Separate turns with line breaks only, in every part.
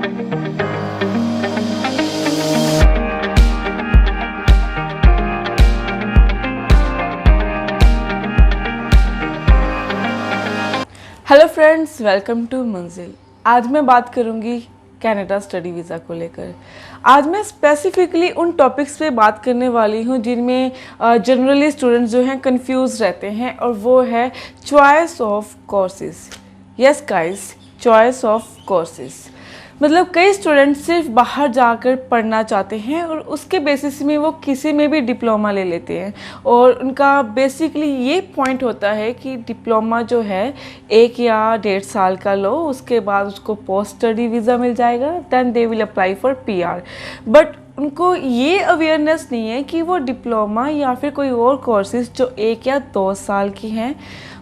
Hello friends, welcome to मंजिल। आज मैं बात करूंगी कनाडा स्टडी वीज़ा को लेकर। आज मैं स्पेसिफिकली उन टॉपिक्स पे बात करने वाली हूँ जिनमें जनरली स्टूडेंट्स जो हैं कंफ्यूज रहते हैं, और वो है choice of courses. Yes guys, choice of courses मतलब कई स्टूडेंट्स सिर्फ बाहर जाकर पढ़ना चाहते हैं और उसके बेसिस में वो किसी में भी डिप्लोमा ले लेते हैं, और उनका बेसिकली ये पॉइंट होता है कि डिप्लोमा जो है 1 या 1.5 साल का लो, उसके बाद उसको पोस्ट स्टडी वीज़ा मिल जाएगा, then they will apply for PR। But उनको ये अवेयरनेस नहीं है कि वो डिप्लोमा या फिर कोई और कोर्सेज जो 1 या 2 साल की हैं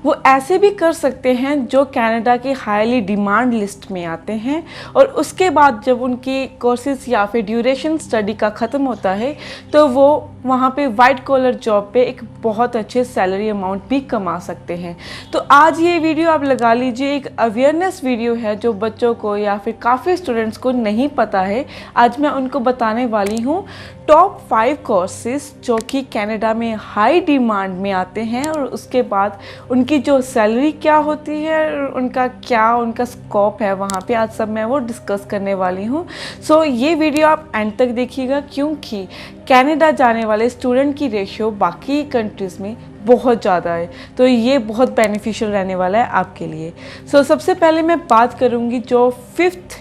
वो ऐसे भी कर सकते हैं जो कनाडा के हाईली डिमांड लिस्ट में आते हैं, और उसके बाद जब उनकी कोर्सेज या फिर ड्यूरेशन स्टडी का ख़त्म होता है तो वो वहाँ पे वाइट कॉलर जॉब पे एक बहुत अच्छे सैलरी अमाउंट भी कमा सकते हैं। तो आज ये वीडियो आप लगा लीजिए, एक अवेयरनेस वीडियो है जो बच्चों को या फिर काफ़ी स्टूडेंट्स को नहीं पता है। आज मैं उनको बताने वाली हूँ टॉप 5 कोर्सेज जो कि कनाडा में हाई डिमांड में आते हैं, और उसके बाद उनकी जो सैलरी क्या होती है, उनका स्कोप है वहाँ पे। आज सब मैं वो डिस्कस करने वाली हूँ। सो ये वीडियो आप एंड तक देखिएगा, क्योंकि कनाडा जाने वाले स्टूडेंट की रेशियो बाकी कंट्रीज़ में बहुत ज़्यादा है, तो ये बहुत बेनिफिशियल रहने वाला है आपके लिए। सो सबसे पहले मैं बात करूँगी जो फिफ्थ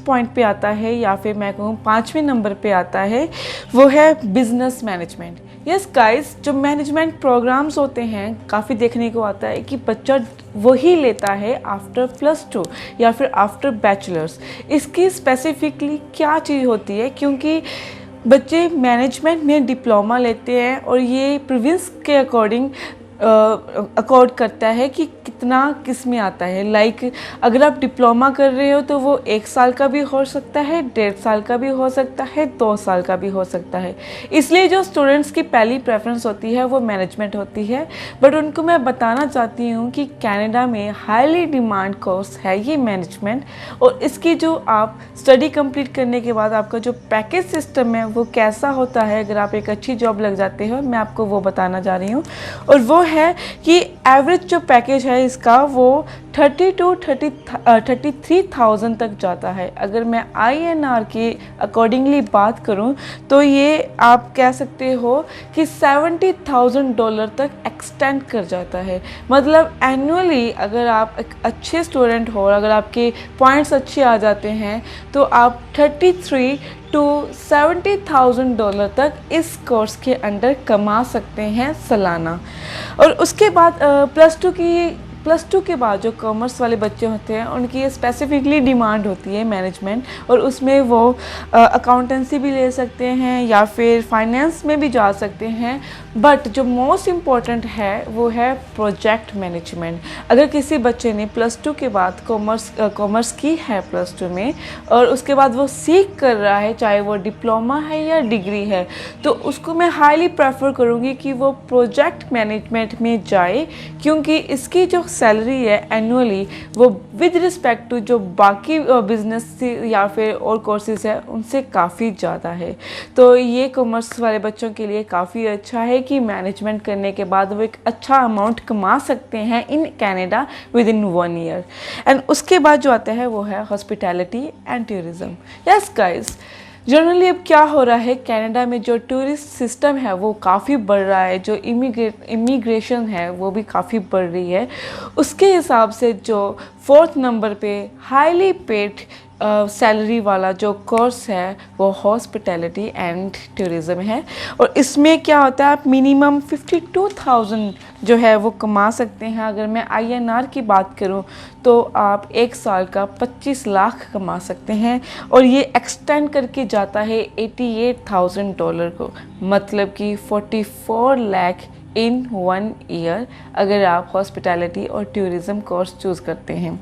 पॉइंट पे आता है, या फिर मैं कहूँ 5वें नंबर पे आता है, वो है बिजनेस मैनेजमेंट। यस गाइस, जो मैनेजमेंट प्रोग्राम्स होते हैं काफ़ी देखने को आता है कि बच्चा वही लेता है आफ्टर +2 या फिर आफ्टर बैचलर्स। इसकी स्पेसिफिकली क्या चीज़ होती है, क्योंकि बच्चे मैनेजमेंट में डिप्लोमा लेते हैं और ये प्रोविंस के अकॉर्डिंग अकॉर्ड करता है कि कितना किस में आता है। लाइक अगर आप डिप्लोमा कर रहे हो तो वो 1 साल का भी हो सकता है, 1.5 साल का भी हो सकता है, 2 साल का भी हो सकता है। इसलिए जो स्टूडेंट्स की पहली प्रेफरेंस होती है वो मैनेजमेंट होती है। बट उनको मैं बताना चाहती हूँ कि कनाडा में हाईली डिमांड कोर्स है ये मैनेजमेंट, और इसकी जो आप स्टडी कंप्लीट करने के बाद आपका जो पैकेज सिस्टम है वो कैसा होता है अगर आप एक अच्छी जॉब लग जाते हो, मैं आपको वो बताना जा रही हूँ। और वो है कि एवरेज जो पैकेज है इसका वो 30 to 33,000 तक जाता है। अगर मैं INR के अकॉर्डिंगली बात करूं तो ये आप कह सकते हो कि $70,000 तक एक्सटेंड कर जाता है। मतलब एनुअली अगर आप एक अच्छे स्टूडेंट हो और अगर आपके पॉइंट्स अच्छे आ जाते हैं तो आप 33 to $70,000 तक इस कोर्स के अंडर कमा सकते हैं सालाना। और उसके बाद +2 के बाद जो कॉमर्स वाले बच्चे होते हैं उनकी स्पेसिफिकली डिमांड होती है मैनेजमेंट, और उसमें वो अकाउंटेंसी भी ले सकते हैं या फिर फाइनेंस में भी जा सकते हैं। बट जो मोस्ट इम्पॉर्टेंट है वो है प्रोजेक्ट मैनेजमेंट। अगर किसी बच्चे ने +2 के बाद कॉमर्स की है +2 में, और उसके बाद वो सीख कर रहा है, चाहे वो डिप्लोमा है या डिग्री है, तो उसको मैं हाईली प्रेफर करूँगी कि वो प्रोजेक्ट मैनेजमेंट में जाए, क्योंकि इसकी जो सैलरी है एनुअली वो विद रिस्पेक्ट टू जो बाकी बिजनेस या फिर और कोर्सेज है उनसे काफ़ी ज़्यादा है। तो ये कॉमर्स वाले बच्चों के लिए काफ़ी अच्छा है कि मैनेजमेंट करने के बाद वो एक अच्छा अमाउंट कमा सकते हैं in Canada with in 1 year. And उसके बाद जो आता है वो है hospitality and tourism. Yes guys, generally अब क्या हो रहा है, कनाडा में जो टूरिस्ट सिस्टम है वो काफ़ी बढ़ रहा है, जो इमिग्रेशन है वो भी काफ़ी बढ़ रही है। उसके हिसाब से जो 4th नंबर पे हाईली पेड सैलरी वाला जो कोर्स है वो हॉस्पिटैलिटी एंड टूरिज़्म है, और इसमें क्या होता है, आप मिनिमम 52,000 जो है वो कमा सकते हैं। अगर मैं INR की बात करूं तो आप 1 साल का 25 लाख कमा सकते हैं, और ये एक्सटेंड करके जाता है $88,000 को, मतलब कि 44 लाख इन 1 ईयर अगर आप हॉस्पिटैलिटी और टूरिज़्म कोर्स चूज़ करते हैं।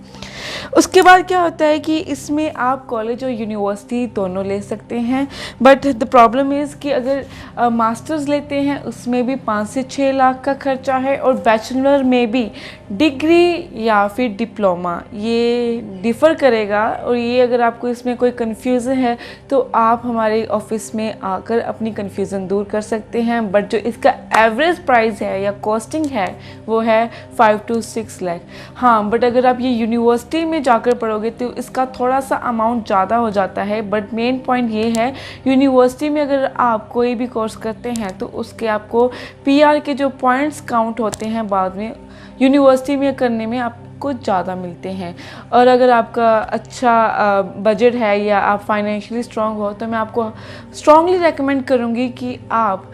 उसके बाद क्या होता है कि इसमें आप कॉलेज और यूनिवर्सिटी दोनों ले सकते हैं, बट द प्रॉब्लम इज़ कि अगर मास्टर्स लेते हैं उसमें भी 5 से 6 लाख का खर्चा है, और बैचलर में भी डिग्री या फिर डिप्लोमा ये डिफ़र करेगा। और ये अगर आपको इसमें कोई कन्फ्यूज़न है तो आप हमारे ऑफिस में आकर अपनी कन्फ्यूज़न दूर कर सकते हैं। बट जो इसका एवरेज प्राइस है या कॉस्टिंग है वो है 5 to 6 लाख। हाँ, बट अगर आप ये यूनिवर्सिटी में जाकर पढ़ोगे तो इसका थोड़ा सा अमाउंट ज़्यादा हो जाता है। बट मेन पॉइंट ये है, यूनिवर्सिटी में अगर आप कोई भी कोर्स करते हैं तो उसके आपको पीआर के जो पॉइंट्स काउंट होते हैं बाद में यूनिवर्सिटी में करने में आपको ज़्यादा मिलते हैं। और अगर आपका अच्छा बजट है या आप फाइनेंशियली स्ट्रॉन्ग हो तो मैं आपको स्ट्रॉन्गली रेकमेंड करूँगी कि आप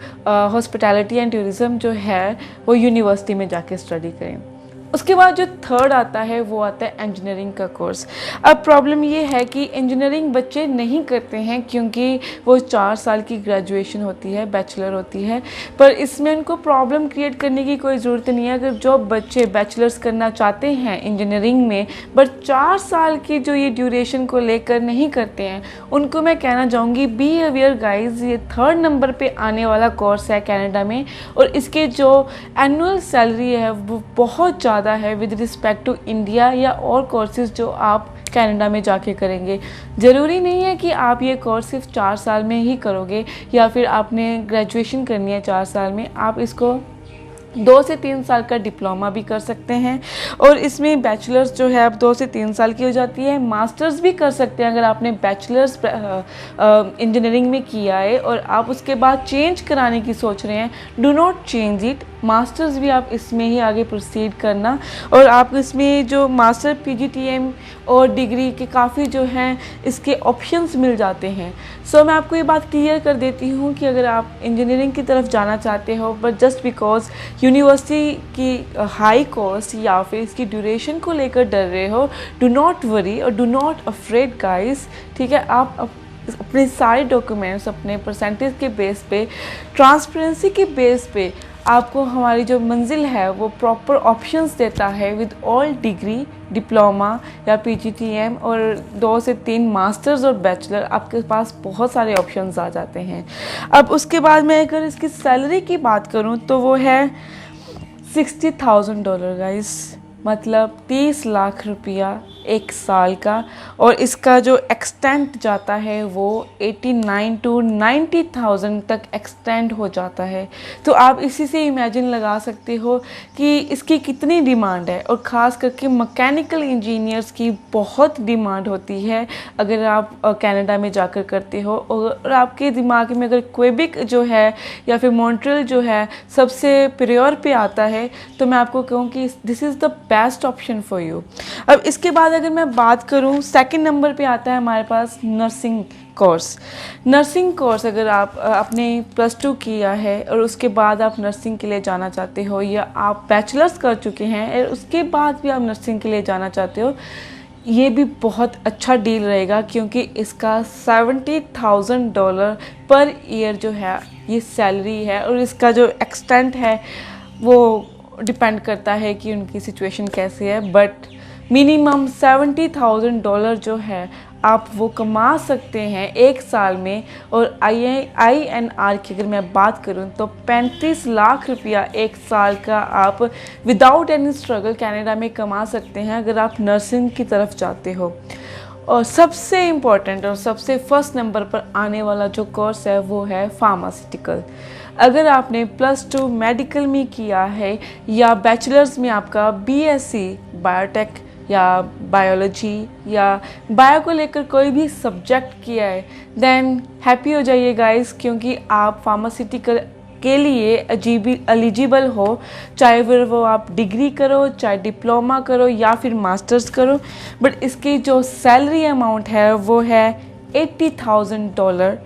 हॉस्पिटैलिटी एंड टूरिज़्म जो है वो यूनिवर्सिटी में जाके स्टडी करें। उसके बाद जो थर्ड आता है वो आता है इंजीनियरिंग का कोर्स। अब प्रॉब्लम ये है कि इंजीनियरिंग बच्चे नहीं करते हैं क्योंकि वो 4 साल की ग्रेजुएशन होती है, बैचलर होती है। पर इसमें उनको प्रॉब्लम क्रिएट करने की कोई ज़रूरत नहीं है। अगर जो बच्चे बैचलर्स करना चाहते हैं इंजीनियरिंग में बट 4 साल की जो ये ड्यूरेशन को लेकर नहीं करते हैं, उनको मैं कहना चाहूँगी बी अवेयर गाइज, ये 3rd नंबर पे आने वाला कोर्स है कनाडा में, और इसके जो एनुअल सैलरी है वो बहुत ज़्यादा है विद रिस्पेक्ट टू इंडिया या और कोर्सेज जो आप कनाडा में जाके करेंगे। ज़रूरी नहीं है कि आप ये कोर्स सिर्फ 4 साल में ही करोगे या फिर आपने ग्रेजुएशन करनी है 4 साल में, आप इसको 2 से 3 साल का डिप्लोमा भी कर सकते हैं। और इसमें बैचलर्स जो है अब 2 से 3 साल की हो जाती है। मास्टर्स भी कर सकते हैं अगर आपने बैचलर्स इंजीनियरिंग में किया है और आप उसके बाद चेंज कराने की सोच रहे हैं, do not change it. Masters भी आप इसमें ही आगे प्रोसीड करना, और आप इसमें जो मास्टर पीजीटीएम और डिग्री के काफ़ी जो हैं इसके ऑप्शंस मिल जाते हैं। सो मैं आपको ये बात क्लियर कर देती हूँ कि अगर आप इंजीनियरिंग की तरफ जाना चाहते हो बट जस्ट बिकॉज यूनिवर्सिटी की हाई कॉस्ट या फिर इसकी ड्यूरेशन को लेकर डर रहे हो, डू नॉट वरी और डू नॉट अफ्रेड गाइस, ठीक है। आप अपने सारे डॉक्यूमेंट्स अपने परसेंटेज के बेस पे, ट्रांसपेरेंसी के बेस पे आपको हमारी जो मंजिल है वो प्रॉपर ऑप्शंस देता है विद ऑल डिग्री, डिप्लोमा या पीजीटीएम और 2 से 3 मास्टर्स और बैचलर। आपके पास बहुत सारे ऑप्शंस आ जाते हैं। अब उसके बाद मैं अगर इसकी सैलरी की बात करूं तो वो है $60,000 गाइस, मतलब 30 लाख रुपया 1 साल का। और इसका जो एक्सटेंट जाता है वो 89 to 90,000 तक एक्सटेंड हो जाता है। तो आप इसी से इमेजिन लगा सकते हो कि इसकी कितनी डिमांड है, और ख़ास करके मैकेनिकल इंजीनियर्स की बहुत डिमांड होती है अगर आप कनाडा में जाकर करते हो। और आपके दिमाग में अगर क्वेबेक जो है या फिर मॉन्ट्रियल जो है सबसे प्रायोर पे आता है तो मैं आपको कहूँ कि this is the best option for you. अब इसके बाद अगर मैं बात करूं, 2nd नंबर पे आता है हमारे पास नर्सिंग कोर्स। नर्सिंग कोर्स अगर आप आपने +2 किया है और उसके बाद आप नर्सिंग के लिए जाना चाहते हो, या आप बैचलर्स कर चुके हैं और उसके बाद भी आप नर्सिंग के लिए जाना चाहते हो, ये भी बहुत अच्छा डील रहेगा क्योंकि इसका $70,000 पर ईयर जो है ये सैलरी है। और इसका जो एक्सटेंट है वो डिपेंड करता है कि उनकी सिचुएशन कैसी है, बट मिनिमम $70,000 जो है आप वो कमा सकते हैं 1 साल में। और INR की अगर मैं बात करूं तो 35 लाख रुपया 1 साल का आप विदाउट एनी स्ट्रगल कनाडा में कमा सकते हैं अगर आप नर्सिंग की तरफ जाते हो। और सबसे इम्पॉर्टेंट और सबसे फर्स्ट नंबर पर आने वाला जो कोर्स है वो है फार्मास्यूटिकल। अगर आपने +2 मेडिकल में किया है या बैचलर्स में आपका BSc बायोटेक या बायोलॉजी या बायो को लेकर कोई भी सब्जेक्ट किया है, देन हैप्पी हो जाइए गाइस, क्योंकि आप फार्मास्यूटिकल के लिए एलिजिबल हो, चाहे फिर वो आप डिग्री करो, चाहे डिप्लोमा करो या फिर मास्टर्स करो। बट इसकी जो सैलरी अमाउंट है वो है $80,000,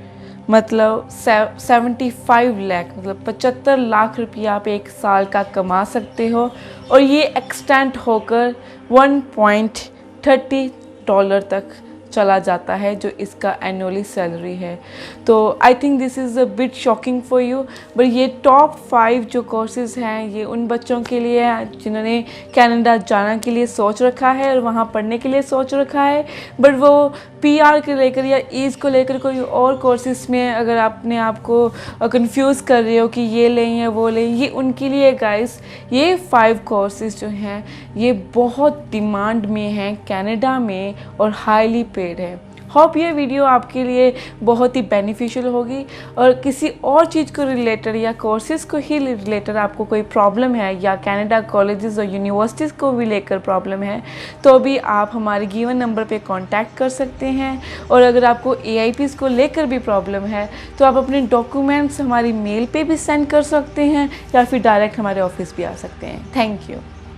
मतलब 75 लाख, मतलब 75 लाख रुपया आप 1 साल का कमा सकते हो। और ये एक्सटेंड होकर $1.30 तक चला जाता है जो इसका एनुअली सैलरी है। तो I think this is a bit shocking for you, but ये टॉप 5 जो कोर्सेज हैं ये उन बच्चों के लिए हैं जिन्होंने कनाडा जाना के लिए सोच रखा है और वहाँ पढ़ने के लिए सोच रखा है, बट वो PR के लेकर या ईज़ को लेकर कोई और कोर्सेज में अगर अपने आप को कंफ्यूज कर रहे हो कि ये लें या वो लें, ये उनके लिए गाइस ये 5 कोर्सेज जो हैं ये बहुत डिमांड में हैं कनाडा में और हाईली पेड है। होप ये वीडियो आपके लिए बहुत ही बेनिफिशियल होगी, और किसी और चीज़ को रिलेटेड या कोर्सेज़ को ही रिलेटेड आपको कोई प्रॉब्लम है या कनाडा कॉलेजेस और यूनिवर्सिटीज़ को भी लेकर प्रॉब्लम है तो भी आप हमारे गिवन नंबर पे कांटेक्ट कर सकते हैं। और अगर आपको AIPs को लेकर भी प्रॉब्लम है तो आप अपने डॉक्यूमेंट्स हमारी मेल पे भी सेंड कर सकते हैं या फिर डायरेक्ट हमारे ऑफिस भी आ सकते हैं। Thank you.